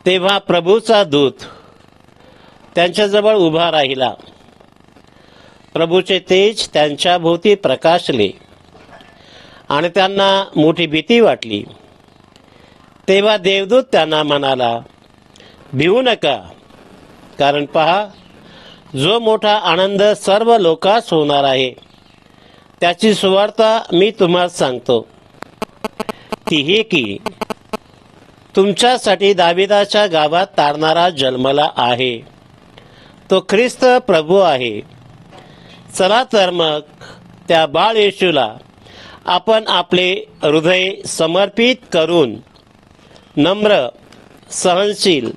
तेव्हा प्रभूचा दूत त्यांच्याजवळ उभा राहिला. प्रभूचे तेज त्यांच्या भोवती प्रकाशले आणि त्यांना मोठी भीती वाटली. तेव्हा देवदूत त्यांना म्हणाला, भिवू नका, कारण पहा, जो मोठा आनंद सर्व लोकांस होणार आहे त्याची सुवार्ता मी तुम्हाला सांगतो. ती ही की तुमच्यासाठी दाविदाच्या गावात तारणारा जन्मला आहे. तो ख्रिस्त प्रभू आहे. चला तर मग त्या बाळ येशूला आपण आपले हृदय समर्पित करून नम्र, सहनशील,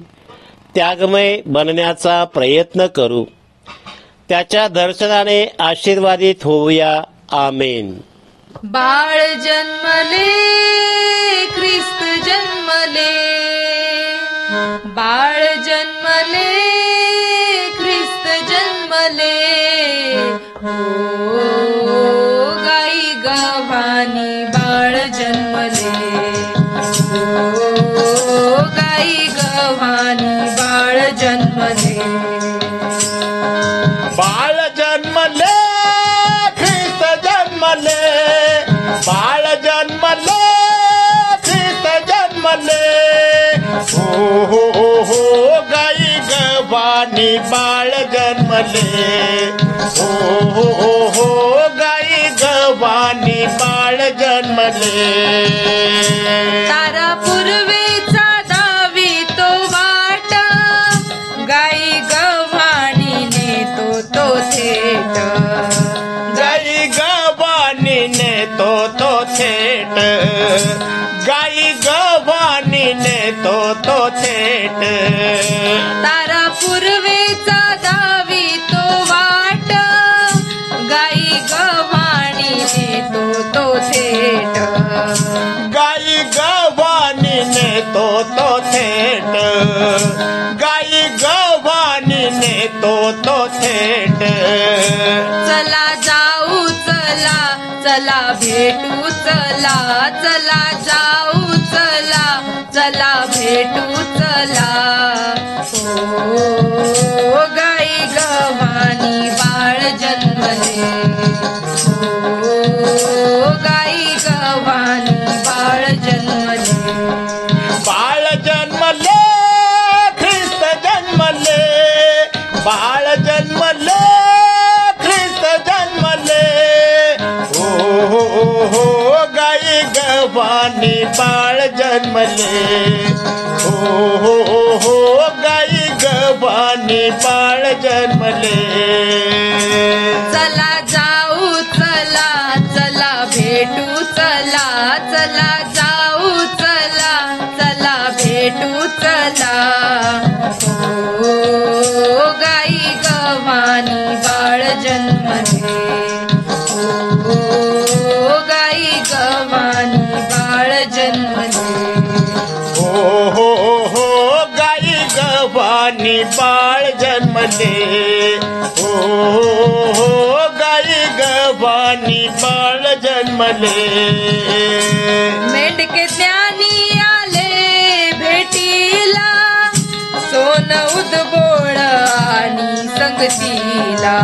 त्यागमय बनण्याचा प्रयत्न करू. त्याच्या दर्शनाने आशीर्वादित होऊया. आमेन. बाळ जन्मले, ख्रिस्त जन्मले, बाळ जन्मले, ख्रिस्त जन्मले. हो गाई गव्हाणी बाळ जन्मले, हो गाई गव्हाणी बाळ जन्मले. बाळ जन्मले, ख्रिस्त जन्मले, बाळ जन्मले, ख्रिस्त जन्मले. हो हो हो गाई गव्हाणी बाळ जन्मले. हो हो हो गाई गव्हाणी बाळ जन्मले. तारा पूर्वेचा दावी तो वाट, गाई गव्हाणीने तो थेट, गाई गव्हाणीने तो थेट, गाई गव्हाणीने तो थेट. तारा पूर्वेचा दावी तो वाट, गाई गव्हाणीने तो थेट, गाई गव्हाणीने तो थेट, गाई गव्हाणीने तो थेट. चला जाऊ चला, चला भेटू चला, चला जाऊ चला, चला भेटू चला. हो गाई गव्हाणी बाळ जन्मले, हो गाई गव्हाणी बाळ जन्मले. बाळ जन्मले, ख्रिस्त जन्मले, बाळ जन्मले, ख्रिस्त जन्मले. हो हो हो गाई गव्हाणी बाळ जन्मले. हो हो हो गाई गव्हाणी बाळ जन्मले. चला जाऊ चला, चला भेटू चला, चला जाऊ चला, चला भेटू चला. हो गाई गव्हाणी बाळ जन्मले, हो गाई गव्हाणी बाळ जन्मले. हो हो हो गाई गव्हाणी बाळ जन्मले. हो हो गाई गव्हाणी बाळ जन्मले. मेंढके ज्ञानी आले भेटीला, सोन उदबोळ आणि संगतीला,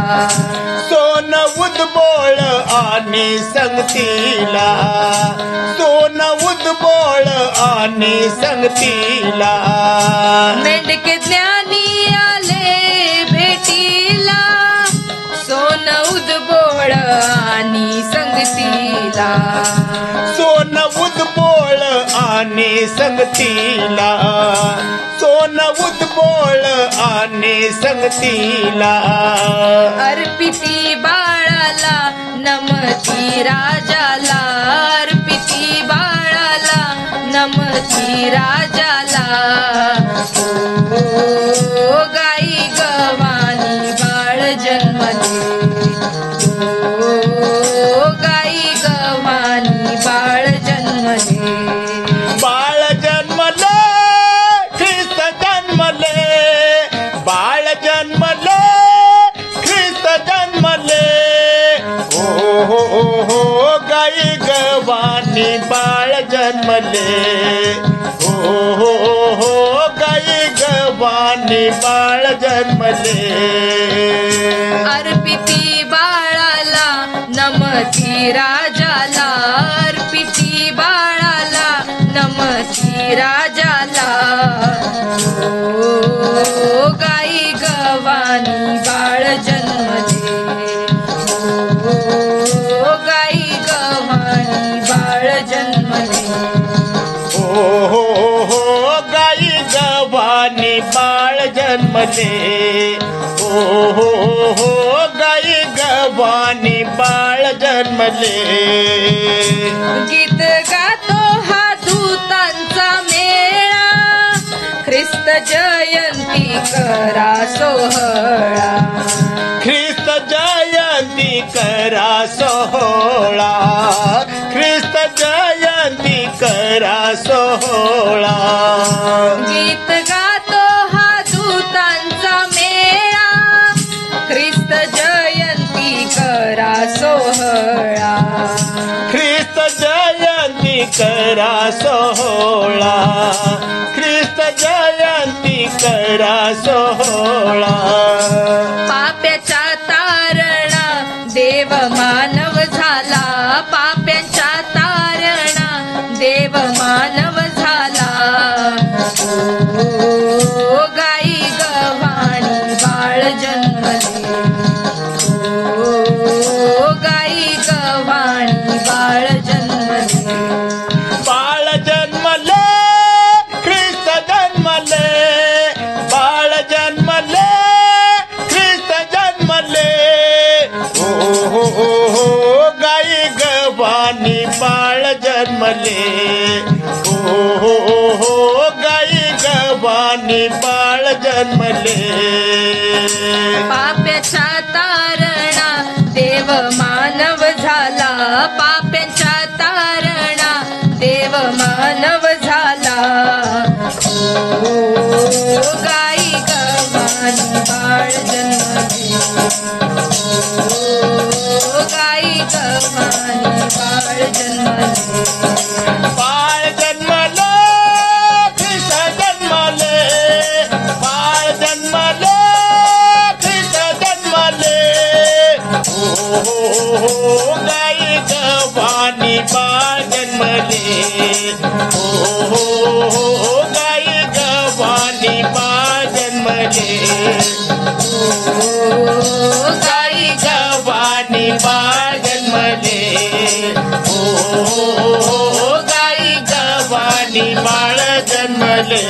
सोन उदबोळ आणि संगतीला, सोन उदबोळ आणि संगतीला. मेंढके ज्ञानी आले भेटीला, सोन उदबोळ आणि संगतीला, सोन उदबोळ आणि संगतीला, सोन उदबोळ आणि संगतीला. अर्पिती बाळाला नमती राजाला, अर्पिती बाळाला नमती राजाला. हो गाई गव्हाणी बाळ जन्मले, हो गाई गव्हाणी बाळ जन्मले. बाळ जन्मले, ख्रिस्त जन्मले, बाळ जन्मले, ख्रिस्त जन्मले. हो हो हो गाई गव्हाणी बाळ जन्मले. हो हो हो गाई गव्हाणी बाळ जन्मले. अर्पिती बाळाला नमती राजाला, अर्पिती बाळाला नमती राजाला. ओ गाई गव्हाणी बाळ जन्मले, ओ गाई गव्हाणी बाळ जन्मले. हो गाई गव्हाणी बाळ जन्मले. हो गाई गव्हाणी बाळ जन्मले. गीत गातो हा दूतांचा मेळा, ख्रिस्त जयंती करा सोहळा. ख्रिस्त जयंती करा सोहळा. ख्रिस्त जयंती करा सोहळा. गीत गातो हा दूतांचा मेळा, ख्रिस्त जयंती करा सोहळा. ख्रिस्त जयंती करा सोहळा. ख्रिस्त जयंती करा सोहळा. पाप्याच्या तारणा देव मानव झाला, पाप्याच्या तारणा देव मानव झाला. ओ गाई गव्हाणी बाळ जन्मले, ओ गाई गव्हाणी बाळ जन्मले. बाळ जन्मले, ख्रिस्त जन्मले. बाळ जन्मले, ख्रिस्त जन्मले. हो गाई गव्हाणी बाळ जन्मले. हो गाई गव्हाणी बाळ जन्मले. पाप्याच्या तारणा देव मानव झाला, पाप्याच्या तारणा देव मानव झाला. ओ गाई गव्हाणी बाळ जन्मले, ओ गाई गव्हाणी बाळ जन्मले. बाळ जन्मले, ख्रिस्त जन्मले. बाळ जन्मले, ख्रिस्त जन्मले. हो गाई गव्हाणी बाळ जन्मले. हो गाई गव्हाणी बाळ जन्मले. ओ गाई गव्हाणी बाळ जन्मले. हो गाई गव्हाणी बाळ जन्मले.